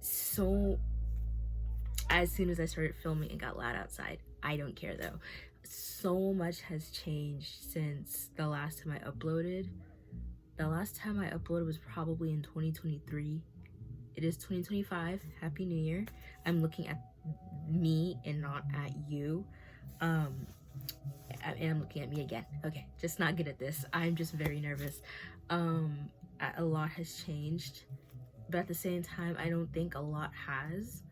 So as soon as I started filming, it got loud outside. I don't care though. So much has changed since the last time I uploaded. The last time I uploaded was probably in 2023. It is 2025. Happy New Year. I'm looking at me and not at you. And I'm looking at me again. Okay, just not good at this. I'm just very nervous. A lot has changed, but at the same time, I don't think a lot has.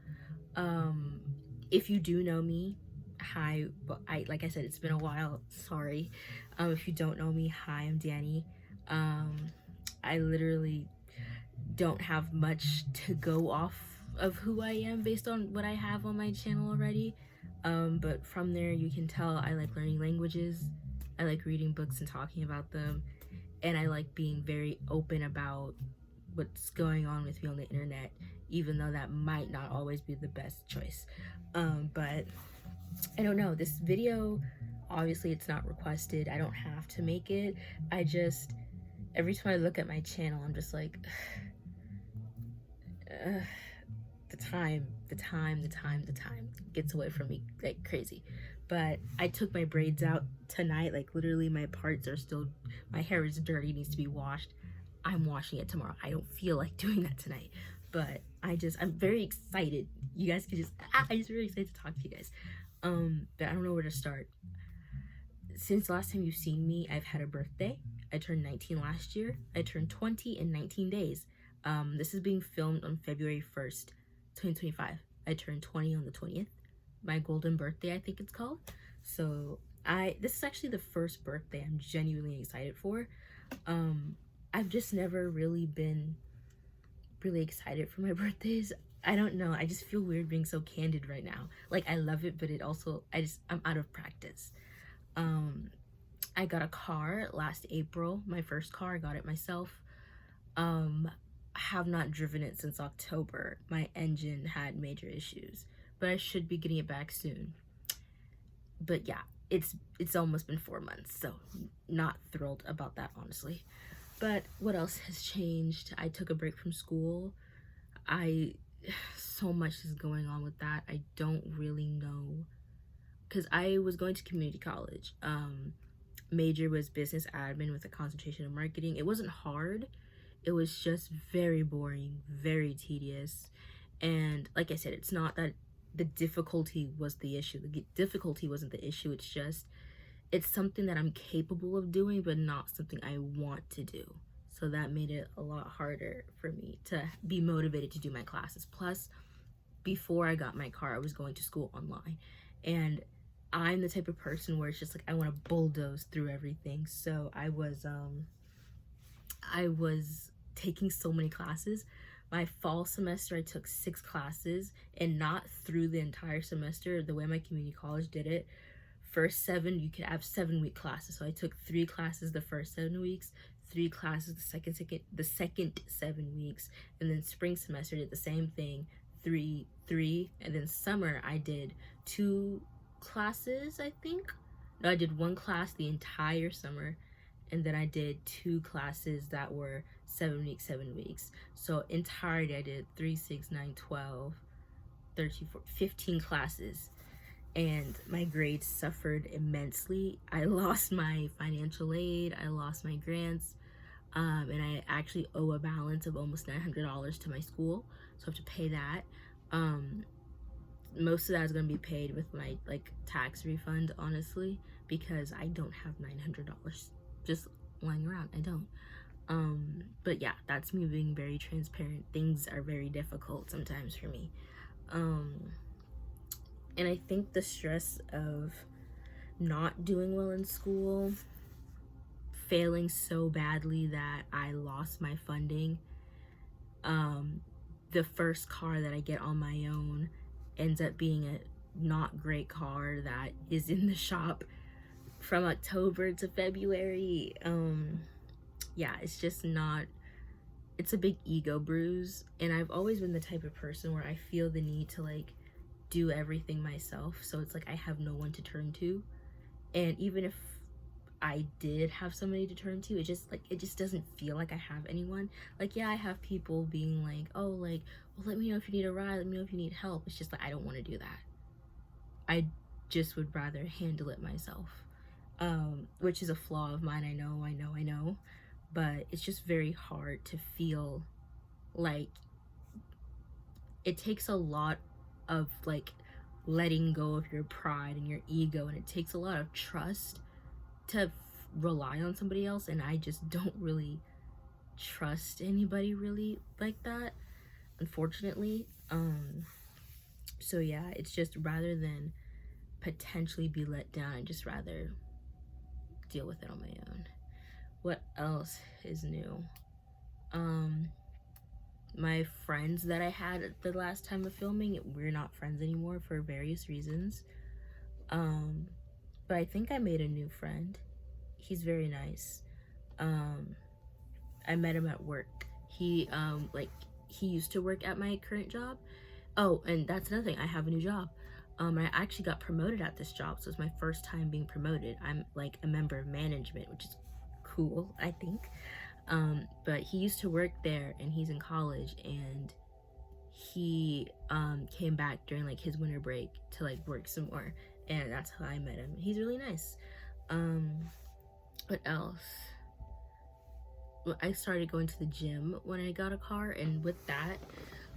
If you do know me, hi. But like I said, it's been a while. Sorry. If you don't know me, hi, I'm Dani. I literally don't have much to go off of who I am based on what I have on my channel already. But from there, you can tell I like learning languages. I like reading books and talking about them. And I like being very open about what's going on with me on the internet, even though that might not always be the best choice. But I don't know, this video, obviously it's not requested. I don't have to make it. I just, every time I look at my channel, I'm just like, the time gets away from me like crazy. But I took my braids out tonight. Like literally my parts are still, my hair is dirty, needs to be washed. I'm washing it tomorrow. I don't feel like doing that tonight, but I'm very excited. You guys can just, I'm just really excited to talk to you guys. But I don't know where to start. Since the last time you've seen me, I've had a birthday. I turned 19 last year. I turned 20 in 19 days. This is being filmed on February 1st, 2025. I turned 20 on the 20th. My golden birthday, I think it's called. So this is actually the first birthday I'm genuinely excited for. I've just never really been really excited for my birthdays. I don't know, I just feel weird being so candid right now. Like I love it, but it also, I'm out of practice. I got a car last April, my first car. I got it myself. I have not driven it since October. My engine had major issues, but I should be getting it back soon. But yeah, it's almost been 4 months, so not thrilled about that, honestly. But what else has changed? I took a break from school. So much is going on with that. I don't really know, because I was going to community college. Major was business admin with a concentration in marketing. It wasn't hard. It was just very boring, very tedious. And like I said, it's not that the difficulty was the issue. The difficulty wasn't the issue. It's just, it's something that I'm capable of doing, but not something I want to do. So that made it a lot harder for me to be motivated to do my classes. Plus, before I got my car, I was going to school online. And I'm the type of person where it's just like, I want to bulldoze through everything. So I was taking so many classes. My fall semester, I took 6 classes, and not through the entire semester. The way my community college did it, first 7, you could have 7-week classes. So I took 3 classes the first 7 weeks, 3 classes the second 7 weeks, and then spring semester did the same thing, 3, and then summer I did 2 classes, I think. No, I did 1 class the entire summer, and then I did 2 classes that were 7 weeks. So entirety I did 3, 6, 9, 12, 13, 14, 15 classes. And my grades suffered immensely. I lost my financial aid, I lost my grants, and I actually owe a balance of almost $900 to my school, so I have to pay that. Most of that is going to be paid with my tax refund, honestly, because I don't have $900 just lying around. I don't. But yeah, that's me being very transparent. Things are very difficult sometimes for me. And I think the stress of not doing well in school, failing so badly that I lost my funding, the first car that I get on my own ends up being a not great car that is in the shop from October to February. Yeah, it's just not, it's a big ego bruise. And I've always been the type of person where I feel the need to do everything myself. So it's like I have no one to turn to. And even if I did have somebody to turn to, it just doesn't feel like I have anyone. Like, yeah, I have people being like, oh, like, well, let me know if you need a ride, let me know if you need help. It's just like, I don't want to do that. I just would rather handle it myself, which is a flaw of mine. I know, but it's just very hard to feel like it takes a lot of like letting go of your pride and your ego, and it takes a lot of trust to rely on somebody else, and I just don't really trust anybody really like that, unfortunately. So yeah, it's just rather than potentially be let down, I just rather deal with it on my own. What else is new? My friends that I had the last time of filming, we're not friends anymore for various reasons. But I think I made a new friend. He's very nice. I met him at work. He used to work at my current job. Oh, and that's another thing. I have a new job. I actually got promoted at this job, so it's my first time being promoted. I'm like a member of management, which is cool, I think. But he used to work there, and he's in college, and he came back during like his winter break to like work some more, and that's how I met him. He's really nice. What else? I started going to the gym when I got a car, and with that,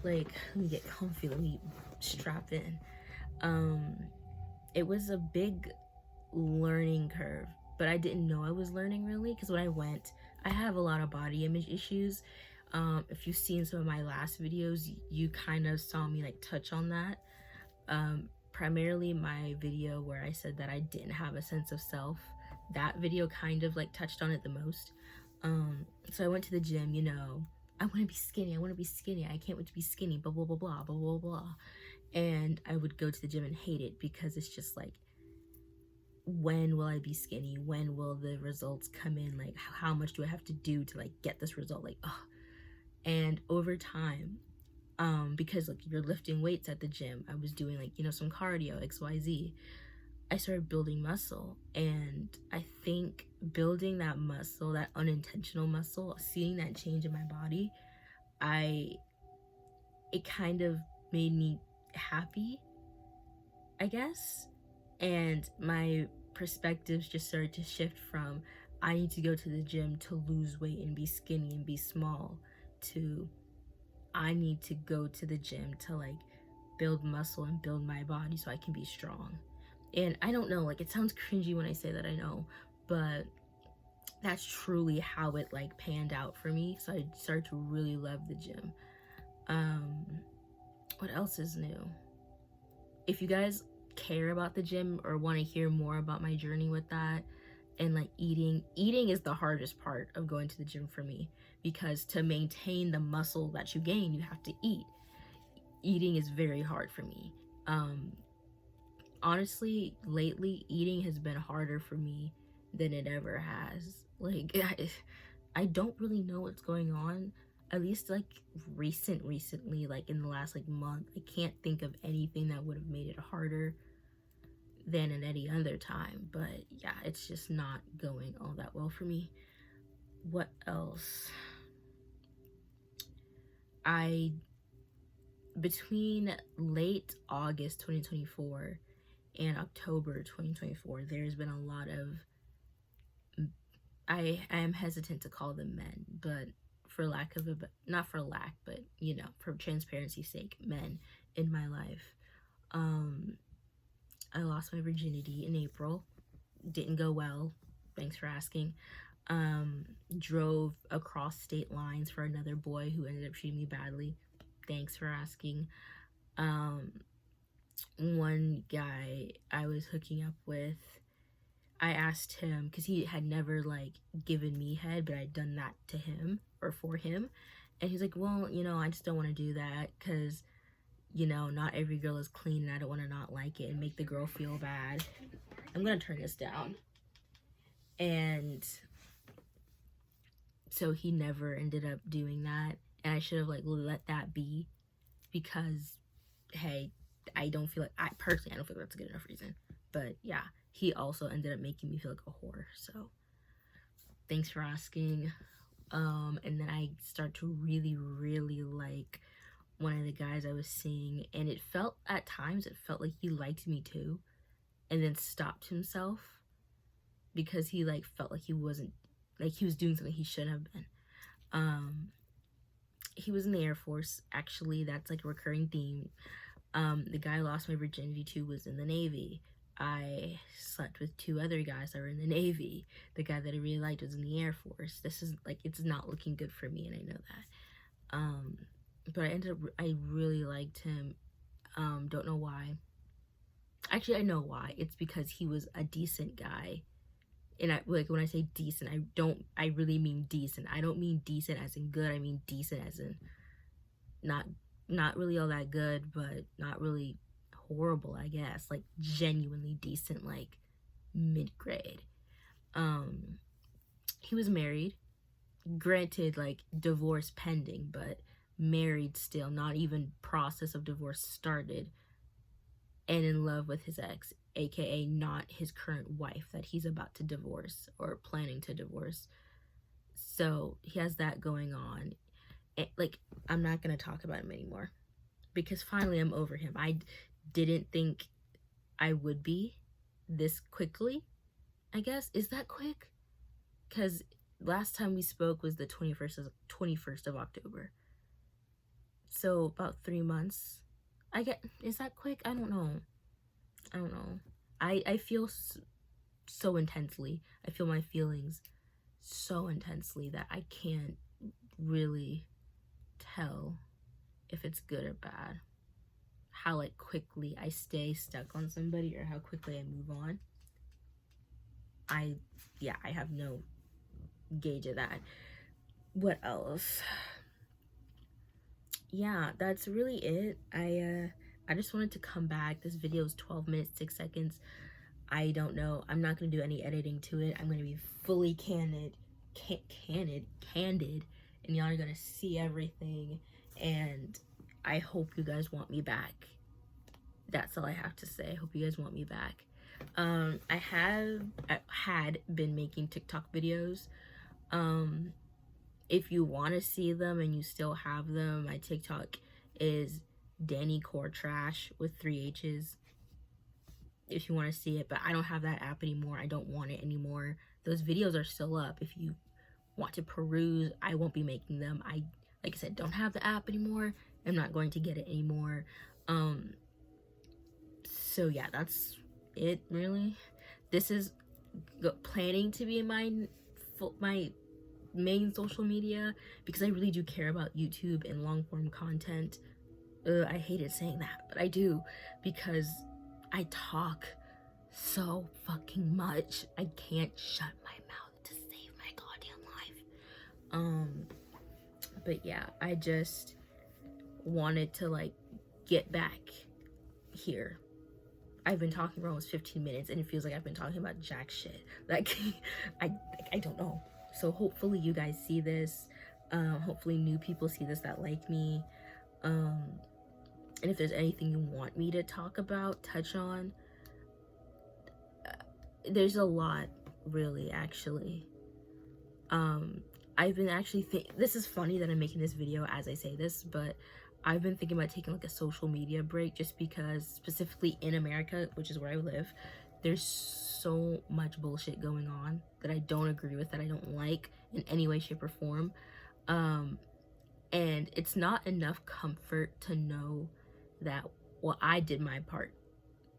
like, let me get comfy, let me strap in. It was a big learning curve, but I didn't know I was learning really, because when I went, I have a lot of body image issues. If you've seen some of my last videos, you kind of saw me like touch on that. Primarily my video where I said that I didn't have a sense of self, that video kind of like touched on it the most. So I went to the gym, you know, I want to be skinny, I can't wait to be skinny, blah blah blah blah blah blah blah. And I would go to the gym and hate it, because it's just like, when will I be skinny? When will the results come in? Like, how much do I have to do to like get this result? Like, oh. And over time, because like you're lifting weights at the gym, I was doing like, you know, some cardio, XYZ. I started building muscle, and I think building that muscle, that unintentional muscle, seeing that change in my body, it kind of made me happy, I guess. And my perspectives just started to shift from, I need to go to the gym to lose weight and be skinny and be small, to I need to go to the gym to like build muscle and build my body so I can be strong. And I don't know, like, it sounds cringy when I say that, I know, but that's truly how it like panned out for me. So I started to really love the gym. What else is new? If you guys care about the gym or want to hear more about my journey with that, and like eating is the hardest part of going to the gym for me, because to maintain the muscle that you gain, you have to eat. Eating is very hard for me. Honestly, lately eating has been harder for me than it ever has. Like, I don't really know what's going on, at least like recently, like in the last like month. I can't think of anything that would have made it harder than at any other time. But yeah, it's just not going all that well for me. What else? Between late August 2024 and October 2024, there's been a lot of, I am hesitant to call them men, but for lack of not for lack, but you know, for transparency's sake, men in my life. I lost my virginity in April. Didn't go well. Thanks for asking. Drove across state lines for another boy who ended up treating me badly. Thanks for asking. One guy I was hooking up with, I asked him, because he had never like given me head, but I'd done that to him or for him, and he's like, well, you know, I just don't want to do that, because you know, not every girl is clean, and I don't want to not like it and make the girl feel bad. I'm gonna turn this down. And so he never ended up doing that, and I should have like let that be, because hey, I don't feel like, I don't feel like that's a good enough reason. But yeah, he also ended up making me feel like a whore, so thanks for asking. And then I start to really, really like one of the guys I was seeing, and it felt at times it felt like he liked me too, and then stopped himself because he like felt like he wasn't, like he was doing something he shouldn't have been. He was in the Air Force, actually. That's like a recurring theme. The guy I lost my virginity to was in the Navy. I slept with 2 other guys that were in the Navy. The guy that I really liked was in the Air Force. This is like, it's not looking good for me, and I know that. But I really liked him. Don't know why. Actually, I know why. It's because he was a decent guy. And I, like, when I say decent, I really mean decent. I don't mean decent as in good. I mean decent as in not really all that good, but not really horrible, I guess. Like, genuinely decent, like mid-grade. He was married. Granted, like, divorce pending, but married still. Not even process of divorce started. And in love with his ex, aka not his current wife that he's about to divorce or planning to divorce. So he has that going on. And, like, I'm not gonna talk about him anymore because finally I'm over him. I didn't think I would be this quickly, I guess. Is that quick? Because last time we spoke was the 21st of October. So about 3 months. Is that quick? I don't know. I feel so intensely. I feel my feelings so intensely that I can't really tell if it's good or bad. How like quickly I stay stuck on somebody or how quickly I move on. I have no gauge of that. What else? Yeah, that's really it. I just wanted to come back. This video is 12 minutes 6 seconds. I don't know. I'm not gonna do any editing to it. I'm gonna be fully candid, and y'all are gonna see everything. And I hope you guys want me back. That's all I have to say. I hope you guys want me back. I had been making TikTok videos. If you want to see them and you still have them, my TikTok is Dani Core Trash with 3 H's. If you want to see it, but I don't have that app anymore. I don't want it anymore. Those videos are still up. If you want to peruse, I won't be making them. Like I said, don't have the app anymore. I'm not going to get it anymore. So yeah, that's it really. This is planning to be my main social media because I really do care about YouTube and long form content. I hated saying that, but I do because I talk so fucking much. I can't shut my mouth to save my goddamn life. But yeah, I just wanted to like get back here. I've been talking for almost 15 minutes and it feels like I've been talking about jack shit. Like, I don't know. So hopefully you guys see this. Hopefully new people see this that like me. And if there's anything you want me to talk about, touch on, there's a lot, really, actually. I've been actually this is funny that I'm making this video as I say this, but I've been thinking about taking like a social media break just because specifically in America, which is where I live, there's so much bullshit going on that I don't agree with, that I don't like in any way, shape, or form. And it's not enough comfort to know that, well, I did my part.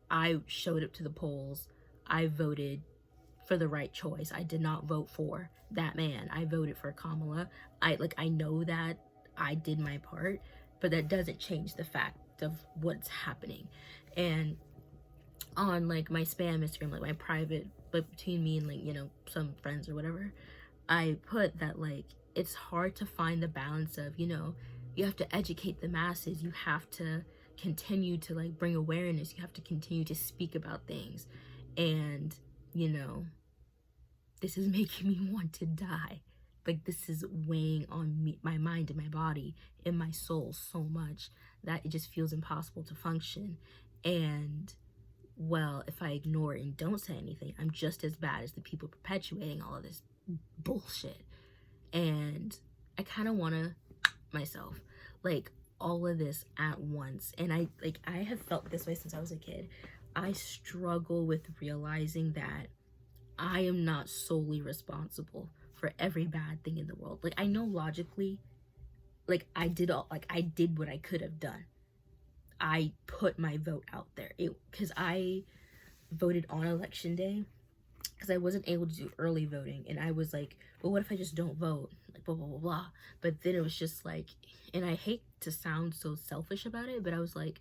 I showed up to the polls. I voted for the right choice. I did not vote for that man. I voted for Kamala. I know that I did my part, but that doesn't change the fact of what's happening. And on like my spam Instagram, like my private, like between me and like, you know, some friends or whatever, I put that like it's hard to find the balance of, you know, you have to educate the masses, you have to continue to like bring awareness, you have to continue to speak about things, and you know, this is making me want to die. Like, this is weighing on me, my mind and my body and my soul so much that it just feels impossible to function. And well, if I ignore it and don't say anything, I'm just as bad as the people perpetuating all of this bullshit. And I kind of want to myself, like, all of this at once. And I have felt this way since I was a kid. I struggle with realizing that I am not solely responsible for every bad thing in the world. Like, I know logically, like, I did what I could have done. I put my vote out there. Because I voted on election day, because I wasn't able to do early voting, and I was like, well, what if I just don't vote? Like, blah, blah, blah, blah. But then it was just like, and I hate to sound so selfish about it, but I was like,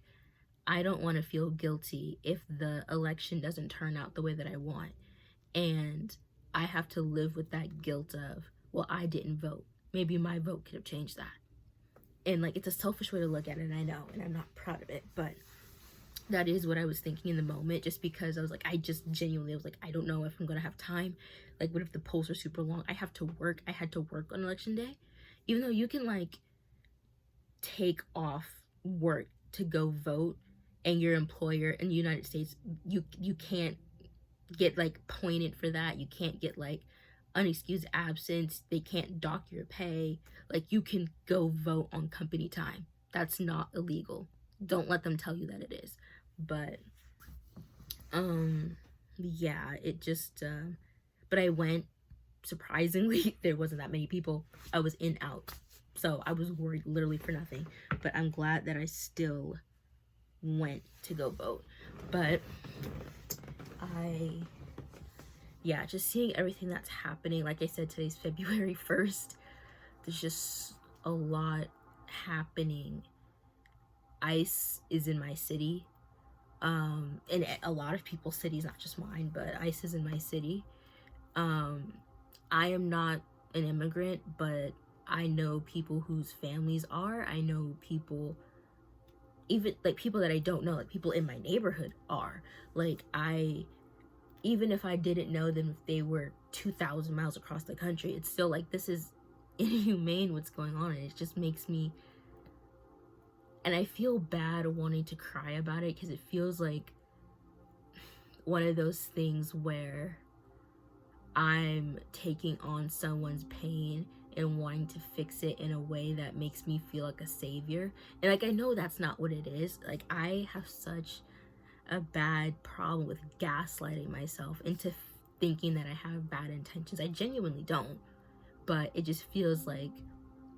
I don't want to feel guilty if the election doesn't turn out the way that I want. And I have to live with that guilt of, well, I didn't vote. Maybe my vote could have changed that. And like, it's a selfish way to look at it, and I know, and I'm not proud of it, but that is what I was thinking in the moment, just because I was like, I was like, I don't know if I'm gonna have time. Like, what if the polls are super long? I had to work on election day. Even though you can like take off work to go vote, and your employer in the United States, you can't get like pointed for that. You can't get like unexcused absence. They can't dock your pay. Like, you can go vote on company time. That's not illegal. Don't let them tell you that it is. But yeah, it just but I went. Surprisingly, there wasn't that many people. I was in out, so I was worried literally for nothing. But I'm glad that I still went to go vote. But yeah, just seeing everything that's happening. Like I said, today's February 1st. There's just a lot happening. ICE is in my city. And a lot of people's cities, not just mine, but ICE is in my city. I am not an immigrant, but I know people whose families are. I know people, even like people that I don't know, like people in my neighborhood are. Like, even if I didn't know them, if they were 2,000 miles across the country, it's still like, this is inhumane what's going on. And it just makes me, and I feel bad wanting to cry about it, because it feels like one of those things where I'm taking on someone's pain and wanting to fix it in a way that makes me feel like a savior. And like, I know that's not what it is. Like, I have such a bad problem with gaslighting myself into thinking that I have bad intentions. I genuinely don't. But it just feels like,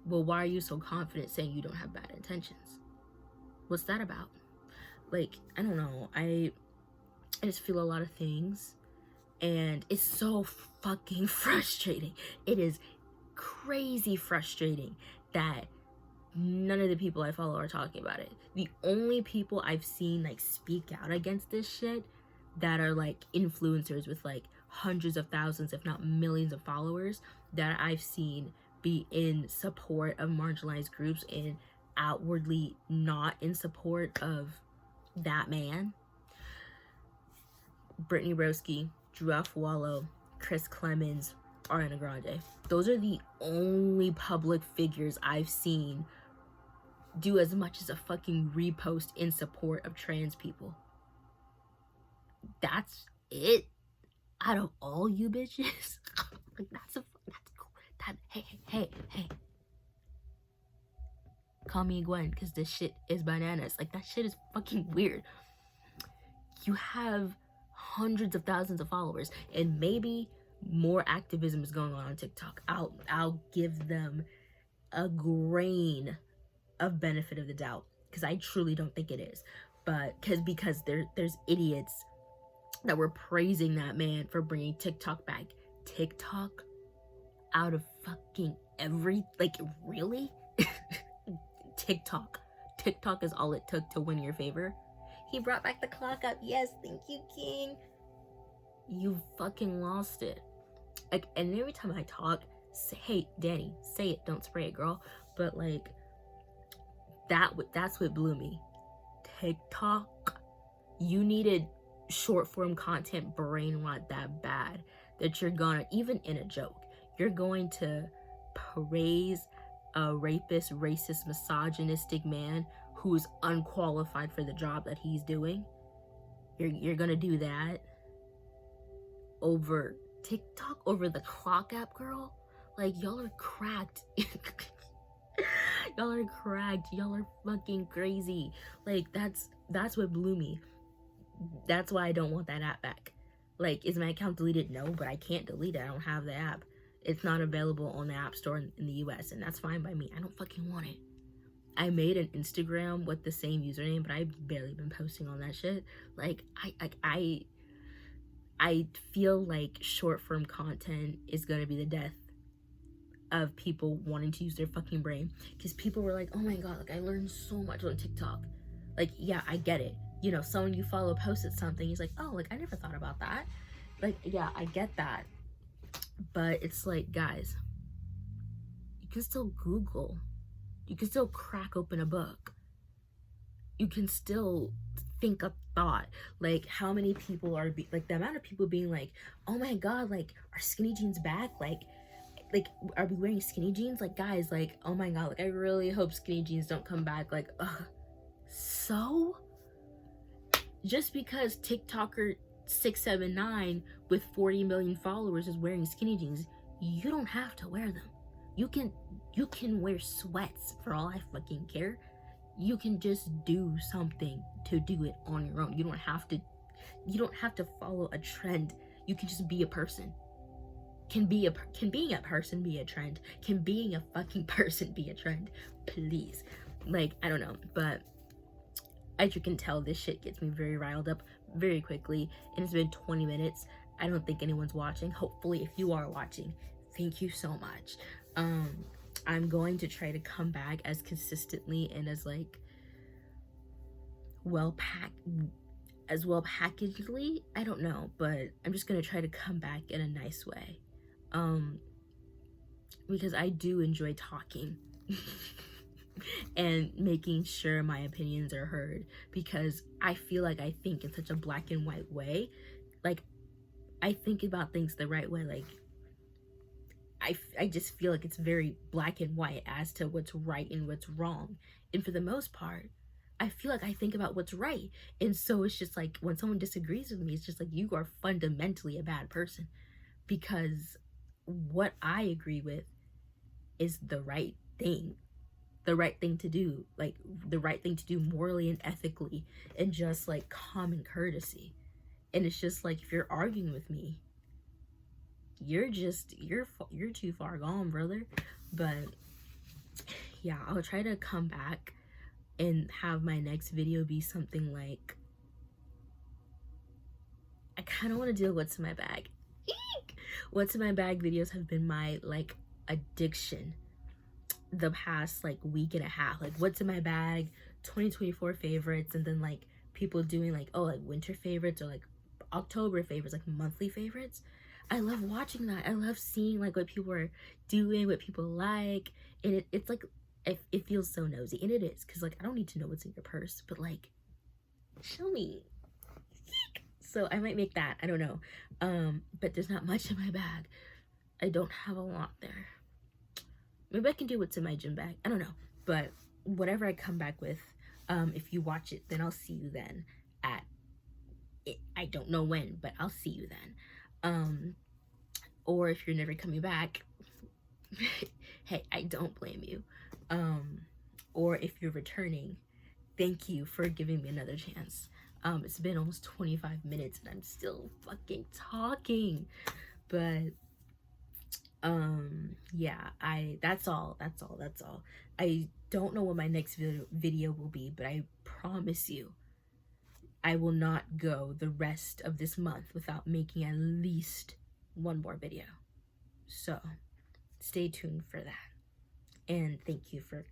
well, why are you so confident saying you don't have bad intentions? What's that about? Like, I don't know. I just feel a lot of things. And it's so fucking frustrating. It is crazy frustrating that none of the people I follow are talking about it. The only people I've seen like speak out against this shit that are like influencers with like hundreds of thousands, if not millions of followers, that I've seen be in support of marginalized groups and outwardly not in support of that man. Brittany Broski, Drew Afualo, Chris Clemens, Ariana Grande. Those are the only public figures I've seen do as much as a fucking repost in support of trans people. That's it. Out of all you bitches, like, hey. Call me Gwen, because this shit is bananas. Like, that shit is fucking weird. You have hundreds of thousands of followers, and maybe more activism is going on TikTok. I'll give them a grain of benefit of the doubt, because I truly don't think it is. But because there's idiots that were praising that man for bringing TikTok back. TikTok out of fucking like, really? TikTok is all it took to win your favor. He brought back the clock up. Yes, thank you, King. You fucking lost it. Like, and every time I talk, say, hey, Dani, say it, don't spray it, girl. But like, that's what blew me. TikTok, you needed short form content brain rot that bad that you're gonna, even in a joke, you're going to praise a rapist, racist, misogynistic man who's unqualified for the job that he's doing. You're gonna do that over TikTok over the clock app, girl. Like, y'all are cracked. Y'all are cracked. Y'all are fucking crazy. Like, that's what blew me. That's why I don't want that app back. Like, is my account deleted? No, but I can't delete it. I don't have the app. It's not available on the App Store in the US, and that's fine by me. I don't fucking want it. I made an Instagram with the same username, but I've barely been posting on that shit. Like, I feel like short form content is gonna be the death of people wanting to use their fucking brain. Because people were like, oh my god, like, I learned so much on TikTok. Like, yeah, I get it. You know, someone you follow posted something, he's like, oh, like, I never thought about that. Like, yeah, I get that. But it's like, guys, you can still Google. You can still crack open a book. You can still think a thought. Like, how many people are, like, the amount of people being like, oh my god, like, are skinny jeans back? Like, are we wearing skinny jeans? Like, guys, like, oh my god, like, I really hope skinny jeans don't come back. Like, ugh. So? Just because TikToker 679 with 40 million followers is wearing skinny jeans, you don't have to wear them. You can wear sweats for all I fucking care. You can just do something to do it on your own. You don't have to follow a trend. You can just be a person. Can being a person be a trend? Can being a fucking person be a trend? Please. Like, I don't know, but as you can tell, this shit gets me very riled up very quickly, and it's been 20 minutes. I don't think anyone's watching. Hopefully, if you are watching, thank you so much. I'm going to try to come back as consistently and as, like, well packagedly. I don't know, but I'm just gonna try to come back in a nice way, because I do enjoy talking and making sure my opinions are heard, because I feel like I think in such a black and white way. Like, I think about things the right way. Like, I just feel like it's very black and white as to what's right and what's wrong. And for the most part, I feel like I think about what's right. And so it's just like, when someone disagrees with me, it's just like, you are fundamentally a bad person, because what I agree with is the right thing to do, like, the right thing to do morally and ethically, and just like common courtesy. And it's just like, if you're arguing with me, you're too far gone, brother. But yeah, I'll try to come back and have my next video be something like, I kind of want to do what's in my bag. What's in my bag videos have been my, like, addiction the past, like, week and a half. Like, what's in my bag 2024 favorites, and then, like, people doing, like, oh, like, winter favorites, or like October favorites, like monthly favorites. I love watching that. I love seeing, like, what people are doing, what people like, and it's like, it feels so nosy, and it is, because, like, I don't need to know what's in your purse, but, like, show me. So I might make that, I don't know. But there's not much in my bag. I don't have a lot there. Maybe I can do what's in my gym bag, I don't know. But whatever I come back with, if you watch it, then I'll see you then at it. I don't know when, but I'll see you then. Or if you're never coming back, hey, I don't blame you. Or if you're returning, thank you for giving me another chance. It's been almost 25 minutes and I'm still fucking talking. But yeah, that's all. I don't know what my next video will be, but I promise you I will not go the rest of this month without making at least one more video. So stay tuned for that, and thank you for